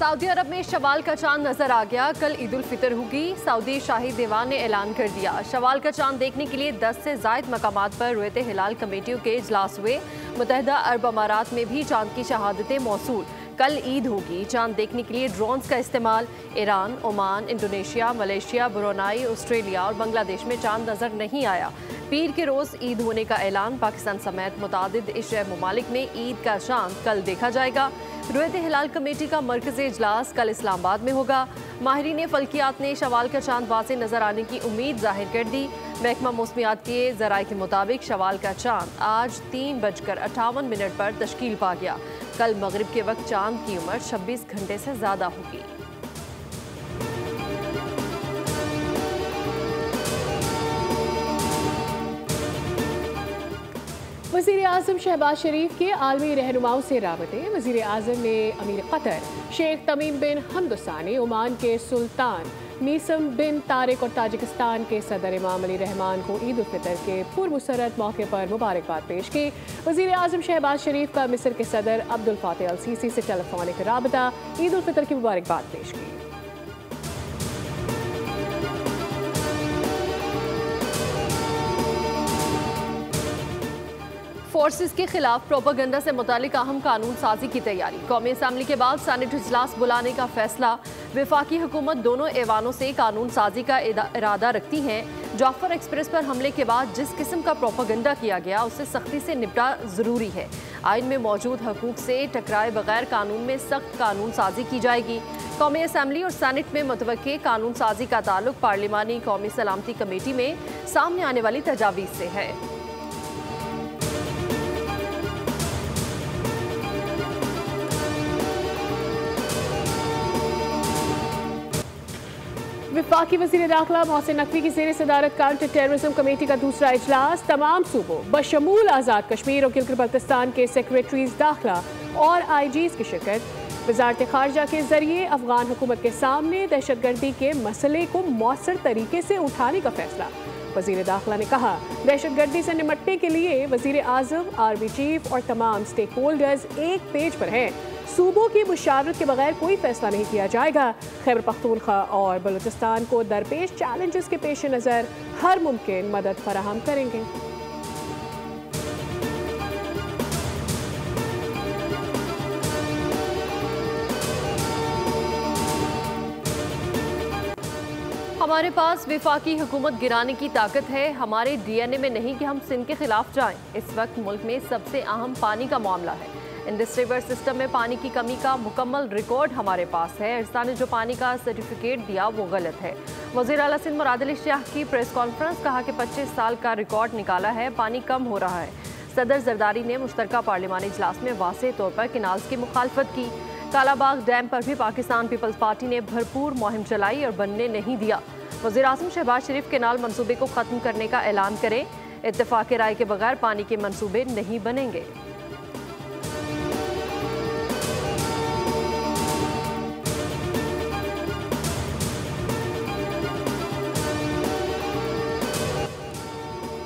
Saudi अरब में शवाल का चांद नजर आ गया। कल ईद उल फितर होगी। सऊदी शाही दीवान ने ऐलान कर दिया। शवाल का चांद देखने के लिए 10 से जायद मकामात पर रुयत हिलाल कमेटियों के इजलास हुए। मुत्तहिदा अरब अमारात में भी चांद की शहादतें मौसूल। कल ईद होगी। चांद देखने के लिए ड्रोन्स का इस्तेमाल। Iran, Oman, Indonesia, Malaysia, Brunei, Australia और बांग्लादेश में चांद नजर नहीं आया। पीर के रोज ईद होने का ऐलान। पाकिस्तान समेत मुतादिद एशियाई ममालिक में ईद का चांद कल देखा जाएगा। रुयत हिलाल कमेटी का मरकजी इजलास कल इस्लामाबाद में होगा। माहिरीन फल्कियात ने शवाल का चांद वाज़े नजर आने की उम्मीद जाहिर कर दी। महकमा मौसमियात के ज़राए के मुताबिक शवाल का चांद आज 3:58 पर तश्कील पा गया। कल मगरिब के वक्त चांद की उम्र 26 घंटे से ज़्यादा होगी। वज़ीर आज़म शहबाज शरीफ के आलमी रहनुमाओं से राबते। वज़ीर आज़म ने अमीर कतर शेख तमीम बिन हमद सानी, ओमान के सुल्तान मीसम बिन तारिक और ताजिकिस्तान के सदर इमाम अली रहमान को ईद उल फितर के पुरमसरत मौके पर मुबारकबाद पेश की। वज़ीर आज़म शहबाज शरीफ का मिस्र के सदर अब्दुल फातह अल सीसी से टेलीफोनिक राबता। ईद उल फितर की मुबारकबाद पेश की। फोर्सेस के खिलाफ प्रोपागंडा से मुतालिक अहम कानून साजी की तैयारी। कौमी असम्बली के बाद सेनेट इजलास बुलाने का फैसला। वफाकी हुकूमत दोनों ऐवानों से कानून साजी का इरादा रखती है। जाफर एक्सप्रेस पर हमले के बाद जिस किस्म का प्रोपागंडा किया गया उससे सख्ती से निपटा जरूरी है। आइन में मौजूद हकूक से टकराए बगैर कानून में सख्त कानून साजी की जाएगी। कौमी असम्बली और सेनेट में मुतवक्के कानून साजी का ताल्लुक पार्लिमानी कौमी सलामती कमेटी में सामने आने वाली तजावीज़ से है। वफाकी वज़ीर दाखिला मोहसिन नकवी की ज़ेर सदारत काउंटर टेररिज्म कमेटी का दूसरा इजलास। तमाम सूबों बशमूल आज़ाद कश्मीर और गिलगित बल्तिस्तान के सेक्रेटरीज दाखिला और IGs की शिरकत। वज़ारत ख़ारजा के ज़रिए अफगान हुकूमत के सामने दहशतगर्दी के मसले को मौसर तरीके से उठाने का फैसला। वज़ीर दाखिला ने कहा, दहशतगर्दी से निपटने के लिए वज़ीर आज़म, आर्मी चीफ और तमाम स्टेक होल्डर्स एक पेज पर हैं। सूबों की मुशावरत के बगैर कोई फैसला नहीं किया जाएगा। खैबर पख्तूनख्वा और बलूचिस्तान को दरपेश चैलेंजेस के पेश नज़र हर मुमकिन मदद फराहम करेंगे। हमारे पास वफाकी हुकूमत गिराने की ताकत है। हमारे DNA में नहीं कि हम सिंध के खिलाफ जाएं। इस वक्त मुल्क में सबसे अहम पानी का मामला है। इंडस रिवर सिस्टम में पानी की कमी का मुकम्मल रिकॉर्ड हमारे पास है। इरसा ने जो पानी का सर्टिफिकेट दिया वो गलत है। वज़ीर आला सिंध मुराद अली शाह की प्रेस कॉन्फ्रेंस। कहा कि 25 साल का रिकॉर्ड निकाला है, पानी कम हो रहा है। सदर जरदारी ने मुश्तरका पार्लिमानी इजलास में वाज़ेह तौर पर किनाल्स की मुखालफत की। कालाबाग डैम पर भी पाकिस्तान पीपल्स पार्टी ने भरपूर मुहिम चलाई और बनने नहीं दिया। वज़ीर आज़म शहबाज शरीफ केनाल मंसूबे को ख़त्म करने का ऐलान करें। इत्तेफाक राय के बगैर पानी के मंसूबे नहीं बनेंगे।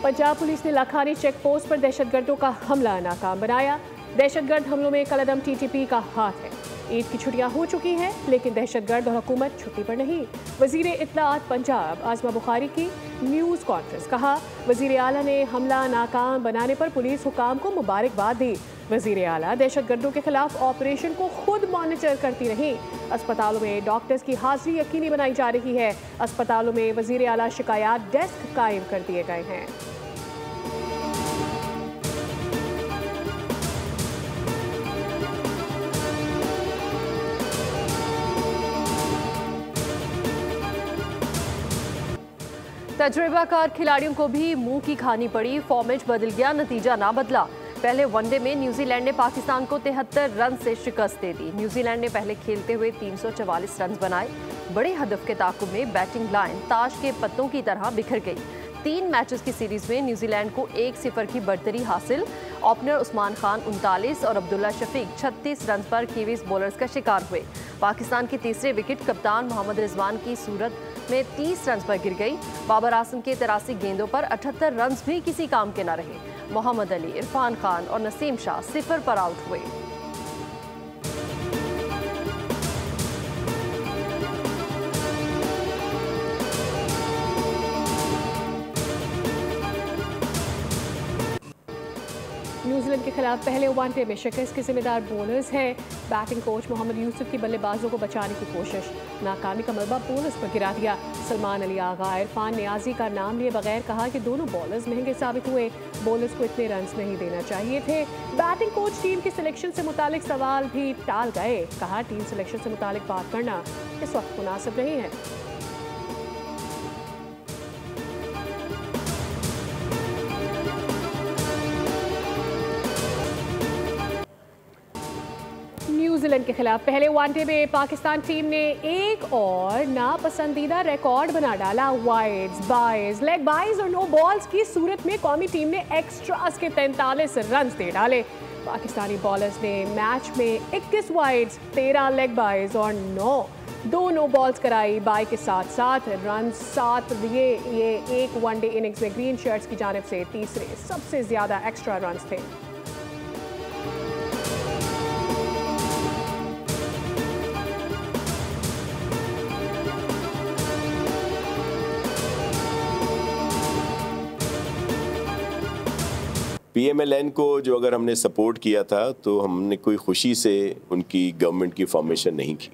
पंजाब पुलिस ने लाखानी चेक पोस्ट पर दहशतगर्दों का हमला नाकाम बनाया। दहशतगर्द हमलों में कलअदम TTP का हाथ है। ईद की छुट्टियां हो चुकी हैं लेकिन दहशतगर्द और हुकूमत छुट्टी पर नहीं। वज़ीर इत्तलाआत पंजाब आज़मा बुखारी की न्यूज़ कॉन्फ्रेंस। कहा, वज़ीर आला ने हमला नाकाम बनाने पर पुलिस हुकाम को मुबारकबाद दी। वज़ीर आला दहशतगर्दों के खिलाफ ऑपरेशन को खुद मॉनिटर करती रही। अस्पतालों में डॉक्टर्स की हाजिरी यकीनी बनाई जा रही है। अस्पतालों में वज़ीर आला शिकायत डेस्क कायम कर दिए गए हैं। तजुर्बाकार खिलाड़ियों को भी मुंह की खानी पड़ी। फॉर्मेट बदल गया, नतीजा ना बदला। पहले वनडे में न्यूजीलैंड ने पाकिस्तान को 73 रन से शिकस्त दे दी। न्यूजीलैंड ने पहले खेलते हुए 344 रन बनाए। बड़े हदफ के ताकुब में बैटिंग लाइन ताश के पत्तों की तरह बिखर गई। 3 मैचेस की सीरीज में न्यूजीलैंड को 1-0 की बढ़तरी हासिल। ओपनर उस्मान खान 39 और अब्दुल्ला शफीक 36 रन पर कीवीज बॉलर्स का शिकार हुए। पाकिस्तान की तीसरे विकेट कप्तान मोहम्मद रिजवान की सूरत में 30 रन पर गिर गई। बाबर आजम के 83 गेंदों पर 78 रन भी किसी काम के न रहे। मोहम्मद अली, इरफान खान और नसीम शाह 0 पर आउट हुए। न्यूजीलैंड के खिलाफ पहले वनडे में शिकस्त के जिम्मेदार बॉलर्स हैं। बैटिंग कोच मोहम्मद यूसुफ की बल्लेबाजों को बचाने की कोशिश, नाकामी का मलबा बॉलर्स पर गिरा दिया। सलमान अली आगा, इरफान नियाजी का नाम लिए बगैर कहा कि दोनों बॉलर्स महंगे साबित हुए, बॉलर्स को इतने रन्स नहीं देना चाहिए थे। बैटिंग कोच टीम की सिलेक्शन से मुतालिक सवाल भी टाल गए, कहा टीम सिलेक्शन से मुतालिक बात करना इस वक्त मुनासिब नहीं है। न्यूजीलैंड के खिलाफ पहले वनडे में पाकिस्तान टीम ने एक और नापसंदीदा रिकॉर्ड बना डाला। वाइड्स, बाइज, लेग बाइज और नो बॉल्स की सूरत में कौमी टीम ने एक्स्ट्रास के 43 रन दे डाले। पाकिस्तानी बॉलर्स ने मैच में 21 वाइड्स, 13 लेग बाइज और 9 नो बॉल्स कराई। बाई के साथ साथ रन 7 दिए। ये एक वनडे इनिंग्स में ग्रीन शर्ट्स की जानिब से तीसरे सबसे ज्यादा एक्स्ट्रा रन थे। PMLN को जो अगर हमने सपोर्ट किया था तो हमने कोई खुशी से उनकी गवर्नमेंट की फॉर्मेशन नहीं की।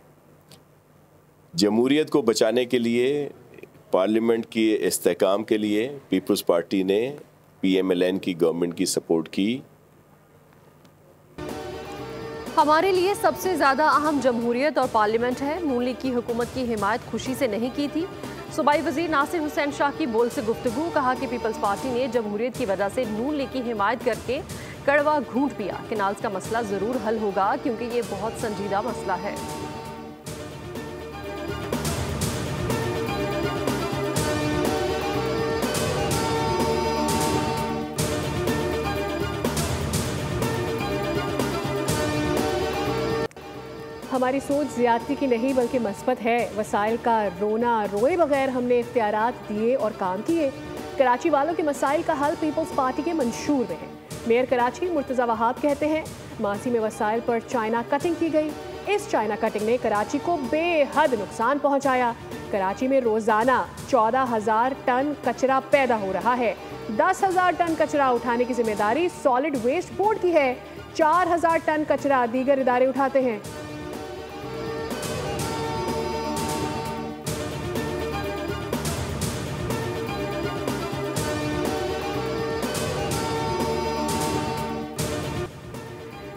जमहूरियत को बचाने के लिए, पार्लियामेंट के इस्तेहकाम के लिए पीपल्स पार्टी ने PMLN की गवर्नमेंट की सपोर्ट की। हमारे लिए सबसे ज़्यादा अहम जमहूरियत और पार्लियामेंट है। नून लीग की हुकूमत की हिमायत खुशी से नहीं की थी। सूबाई वजीर नासिर हुसैन शाह की बोल से गुफ्तगू, कहा कि पीपल्स पार्टी ने जमहूरियत की वजह से नून लीग की हिमायत करके कड़वा घूंट पिया। कैनाल्स का मसला ज़रूर हल होगा क्योंकि ये बहुत संजीदा मसला है। हमारी सोच ज़्यादती की नहीं बल्कि मस्बत है। वसाइल का रोना रोए बगैर हमने इख्तियारात दिए और काम किए। कराची वालों के मसाइल का हल पीपल्स पार्टी के मंशूर में है। मेयर कराची मुर्तज़ा वहाब कहते हैं, मासी में वसाइल पर चाइना कटिंग की गई। इस चाइना कटिंग ने कराची को बेहद नुकसान पहुंचाया। कराची में रोज़ाना 14,000 टन कचरा पैदा हो रहा है। 10,000 टन कचरा उठाने की जिम्मेदारी सॉलिड वेस्ट बोर्ड की है। 4,000 टन कचरा दीगर इदारे उठाते हैं।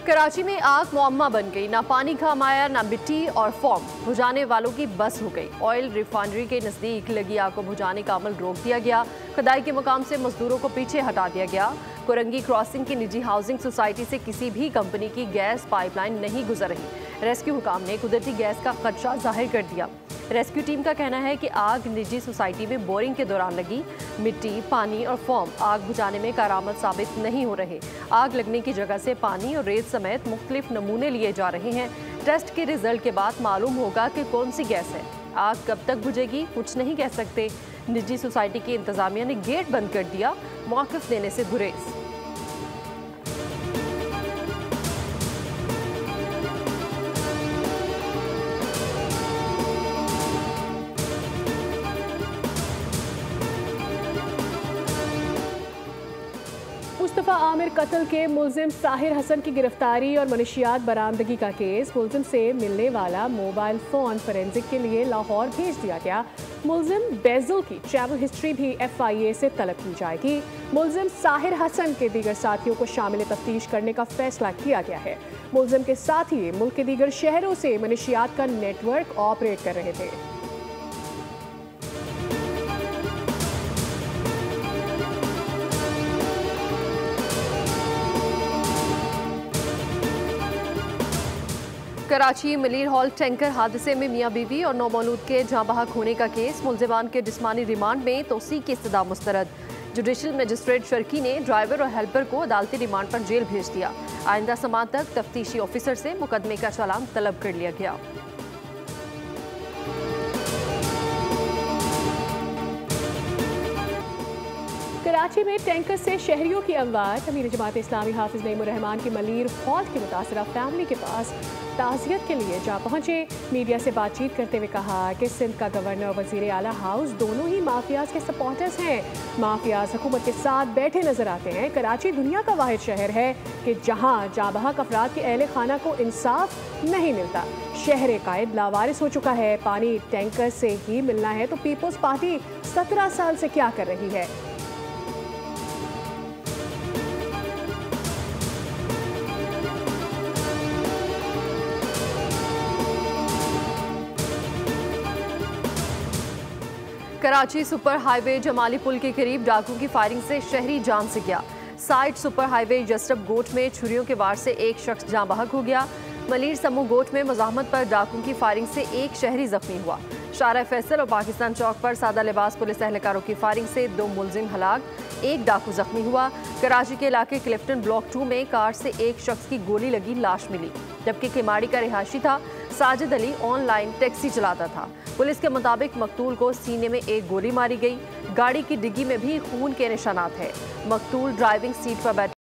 कराची में आग मुअम्मा बन गई। ना पानी का माया, ना मिट्टी और फॉर्म। बुझाने वालों की बस हो गई। ऑयल रिफाइनरी के नज़दीक लगी आग को बुझाने का अमल रोक दिया गया। खुदाई के मुकाम से मजदूरों को पीछे हटा दिया गया। कुरंगी क्रॉसिंग की निजी हाउसिंग सोसाइटी से किसी भी कंपनी की गैस पाइपलाइन नहीं गुजर रही। रेस्क्यू हुकाम ने कुदरती गैस का खदशा जाहिर कर दिया। रेस्क्यू टीम का कहना है कि आग निजी सोसाइटी में बोरिंग के दौरान लगी। मिट्टी, पानी और फोम आग बुझाने में कारामद साबित नहीं हो रहे। आग लगने की जगह से पानी और रेत समेत मुख्तलिफ नमूने लिए जा रहे हैं। टेस्ट के रिजल्ट के बाद मालूम होगा कि कौन सी गैस है। आग कब तक बुझेगी कुछ नहीं कह सकते। निजी सोसाइटी की इंतजामिया ने गेट बंद कर दिया। मौक़िफ़ लेने से गुरेज। मुस्तफ़ा आमिर कत्ल के मुल्जिम साहिर हसन की गिरफ्तारी और मनशियात बरामदगी का केस। मुल्जिम से मिलने वाला मोबाइल फ़ोन फोरेंसिक के लिए लाहौर भेज दिया गया। मुल्जिम बेजुल की ट्रैवल हिस्ट्री भी FIA से तलब की जाएगी। मुल्जिम साहिर हसन के दीगर साथियों को शामिल तफ्तीश करने का फैसला किया गया है। मुल्जिम के साथी मुल्क के दीगर शहरों से मनशियात का नेटवर्क ऑपरेट कर रहे थे। कराची मलीर हॉल टैंकर हादसे में मियां बीवी और नौमौलूद के जहां बहक होने का केस। मुल्जिमान के जिस्मानी रिमांड में तोसी की इस्तदा मुस्तरद। जुडिशल मजिस्ट्रेट शर्की ने ड्राइवर और हेल्पर को अदालती रिमांड पर जेल भेज दिया। आइंदा समात तक तफ्तीशी ऑफिसर से मुकदमे का चालान तलब कर लिया गया। कराची में टैंकर से शहरियों की अमवात। अमीर जमात इस्लामी हाफिज नईमुर रहमान की मलीर फौत की मुतासरा फैमिली के पास ताज़ियत के लिए जा पहुंचे। मीडिया से बातचीत करते हुए कहा कि सिंध का गवर्नर और वजीर आला हाउस दोनों ही माफियाज के सपोर्टर्स हैं। माफियाज हुकूमत के साथ बैठे नजर आते हैं। कराची दुनिया का वाहिद शहर है कि जहां जाबहक अफराद के अहले खाना को इंसाफ नहीं मिलता। शहर कायद लावारिस हो चुका है। पानी टैंकर से ही मिलना है तो पीपल्स पार्टी 17 साल से क्या कर रही है। कराची सुपर हाईवे जमाली पुल के करीब डाकुओं की फायरिंग से शहरी जान से गया। साइड सुपर हाईवे जस्टब गोट में छुरियों के वार से एक शख्स जाँ बहक हो गया। मलीर समूह गोट में मुजाहमत पर डाकुओं की फायरिंग से एक शहरी जख्मी हुआ। शारा फैसल और पाकिस्तान चौक पर सादा लिबास पुलिस एहलकारों की फायरिंग से 2 मुलजिम हलाक, एक डाकू जख्मी हुआ। कराची के इलाके क्लिफ्टन ब्लॉक 2 में कार से एक शख्स की गोली लगी लाश मिली, जबकि किमाड़ी का रिहायशी था। साजिद अली ऑनलाइन टैक्सी चलाता था। पुलिस के मुताबिक मकतूल को सीने में एक गोली मारी गई। गाड़ी की डिग्गी में भी खून के निशानात है। मकतूल ड्राइविंग सीट पर बैठा।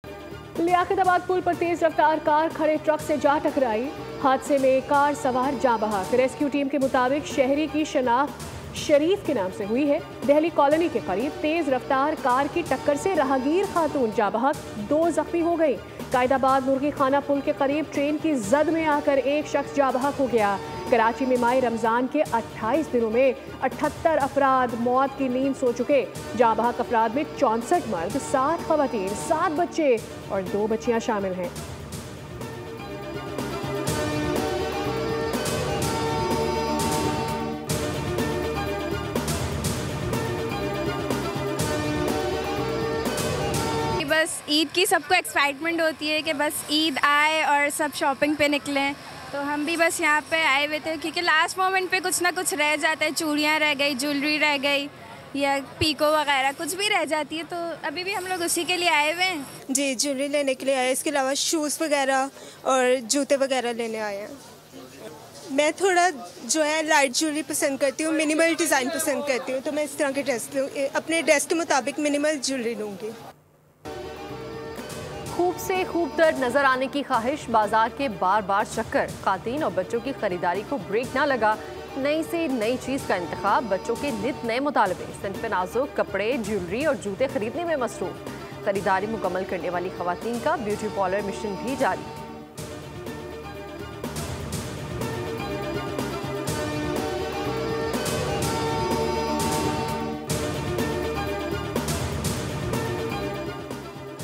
लियाकताबाद पुल पर तेज रफ्तार कार खड़े ट्रक से जा टकराई। हादसे में कार सवार जाँ बहक। रेस्क्यू टीम के मुताबिक शहरी की शनाख्त शरीफ के नाम से हुई है। दहली कॉलोनी के करीब तेज रफ्तार कार की टक्कर से राहगीर खातून जाँ बहक, 2 जख्मी हो गई। कायदाबाद मुर्गी खाना पुल के करीब ट्रेन की जद में आकर एक शख्स जाँ बहक हो गया। कराची में माह रमजान के 28 दिनों में 78 अफराद मौत की नींद सो चुके। जाँ बहक अफराद में 64 मर्द, 7 खवातीन, 7 बच्चे और 2 बच्चियां शामिल हैं। बस ईद की सबको एक्साइटमेंट होती है कि बस ईद आए और सब शॉपिंग पे निकलें, तो हम भी बस यहाँ पे आए हुए थे क्योंकि लास्ट मोमेंट पे कुछ ना कुछ रह जाता है। चूड़ियाँ रह गई, ज्वेलरी रह गई या पीको वगैरह कुछ भी रह जाती है, तो अभी भी हम लोग उसी के लिए आए हुए हैं। जी, ज्वेलरी लेने के लिए आए। इसके अलावा शूज़ वगैरह और जूते वगैरह लेने आए हैं। मैं थोड़ा जो है लाइट ज्वेलरी पसंद करती हूँ, मिनिमल डिज़ाइन पसंद करती हूँ, तो मैं इस तरह के ड्रेस लूँ। अपने ड्रेस के मुताबिक मिनिमल ज्वेलरी लूँगी। खूब से खूबतर नजर आने की ख्वाहिश, बाजार के बार बार चक्कर, खातून और बच्चों की खरीदारी को ब्रेक ना लगा। नई से नई चीज़ का इंतखाब, बच्चों के नित नए मुतालबे, सिंफ नाजुक कपड़े, ज्वेलरी और जूते खरीदने में मसरूफ। खरीदारी मुकम्मल करने वाली खवातीन का ब्यूटी पार्लर मिशन भी जारी।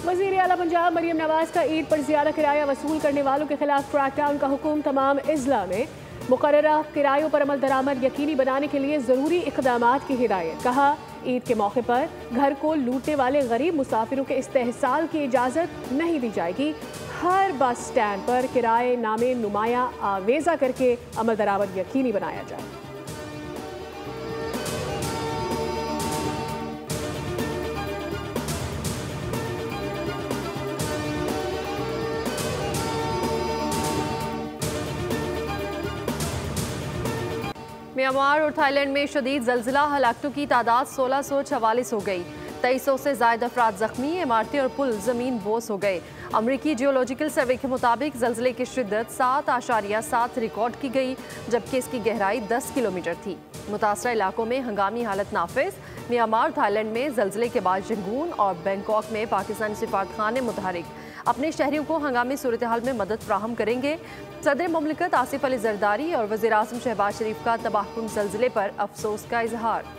वज़ीर आला पंजाब मरियम नवाज का ईद पर ज़्यादा किराया वसूल करने वालों के खिलाफ क्रैकडाउन का हुक्म। तमाम अजला में मुकर्ररा किरायों पर अमल दरामद यकीनी बनाने के लिए ज़रूरी इक़दामात की हिदायत। कहा, ईद के मौके पर घर को लूटने वाले गरीब मुसाफिरों के इस्तेहसाल की इजाज़त नहीं दी जाएगी। हर बस स्टैंड पर किराए नामे नुमाया आवेज़ा करके अमल दरामद यकीनी बनाया जाए। म्यांमार और थाईलैंड में शदीद जल्जिला, हलाकतों की तादाद 1644 हो गई। 2300 से ज़ायद अफराद जख्मी, इमारतें और पुल ज़मीन बोस हो गए। अमरीकी जियोलॉजिकल सर्वे के मुताबिक जल्जिले की शिद्दत 7.7 रिकॉर्ड की गई, जबकि इसकी गहराई 10 किलोमीटर थी। मुतासरा इलाकों में हंगामी हालत नाफिज। म्यांमार थाईलैंड में जल्जिले के बाद यंगून और बैंकॉक में पाकिस्तानी सिफारतखाने मुतहरिक अपने शहरियों को हंगामी सूरत हाल में मदद फ्राहम करेंगे। सदर मुमलिकत आसिफ अली जरदारी और वज़ीर आज़म शहबाज शरीफ का तबाहकुन ज़ल्ज़ले पर अफसोस का इजहार।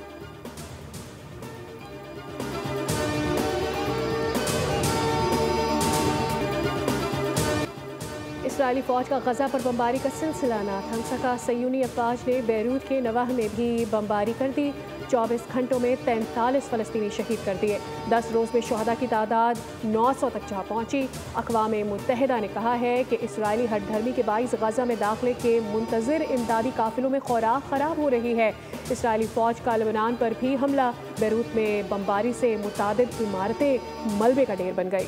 इसराइली फ़ौज का गज़ा पर बमबारी का सिलसिला ना थम सका। सयूनी अफवाज ने बैरूत के नवाह में भी बमबारी कर दी। 24 घंटों में 43 फ़लस्तीनी शहीद कर दिए। 10 रोज़ में शहदा की तादाद 900 तक जा पहुँची। अक़वाम मुत्तहिदा ने कहा है कि इसराइली हठधर्मी के बाइस गज़ा में दाखिले के मुंतज़िर इमदादी काफ़िलों में खुराक ख़राब हो रही है। इसराइली फ़ौज का लेबनान पर भी हमला। बैरूत में बमबारी से मुतादिद इमारतें मलबे का ढेर बन गई।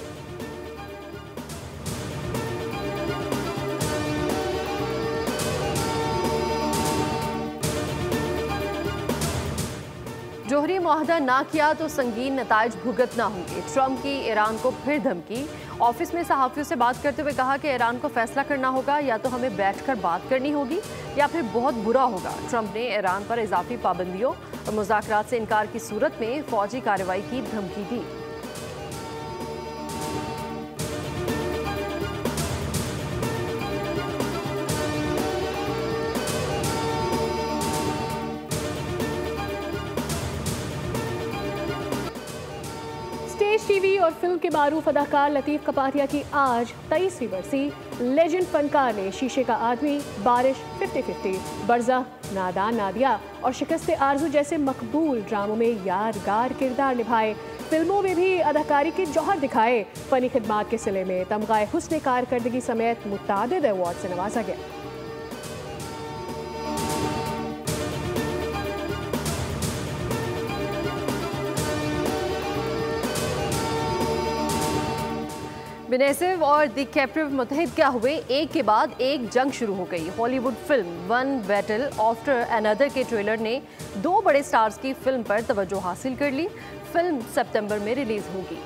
जोहरी मुआहदा ना किया तो संगीन नताइज भुगतना होंगे। ट्रंप की ईरान को फिर धमकी। ऑफिस में सहाफ़ियों से बात करते हुए कहा कि ईरान को फैसला करना होगा, या तो हमें बैठकर बात करनी होगी या फिर बहुत बुरा होगा। ट्रंप ने ईरान पर इजाफी पाबंदियों और मुज़ाकरात से इनकार की सूरत में फौजी कार्रवाई की धमकी दी। स्टेज, टीवी और फिल्म के मारूफ अदाकार लतीफ़ कपातिया की आज 23वीं बरसी। लेजेंड फनकार ने शीशे का आदमी, बारिश, 50-50, बरज़ख, नादान नादिया और शिकस्ते आरज़ू जैसे मकबूल ड्रामों में यादगार किरदार निभाए। फिल्मों में भी अदाकारी के जौहर दिखाए। फ़नी खिदमात के सिले में तमगाए हुस्न कारकर्दगी समेत मुतादिद अवार्ड से नवाजा गया। बेनेसिव और डिकैप्रियो मुतहद क्या हुए, एक के बाद एक जंग शुरू हो गई। Hollywood film one battle after another के ट्रेलर ने 2 बड़े स्टार्स की फिल्म पर तवज्जो हासिल कर ली। फिल्म सितंबर में रिलीज होगी।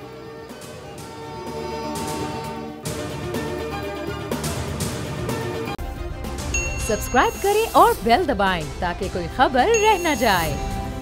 सब्सक्राइब करें और बेल दबाएं ताकि कोई खबर रह न जाए।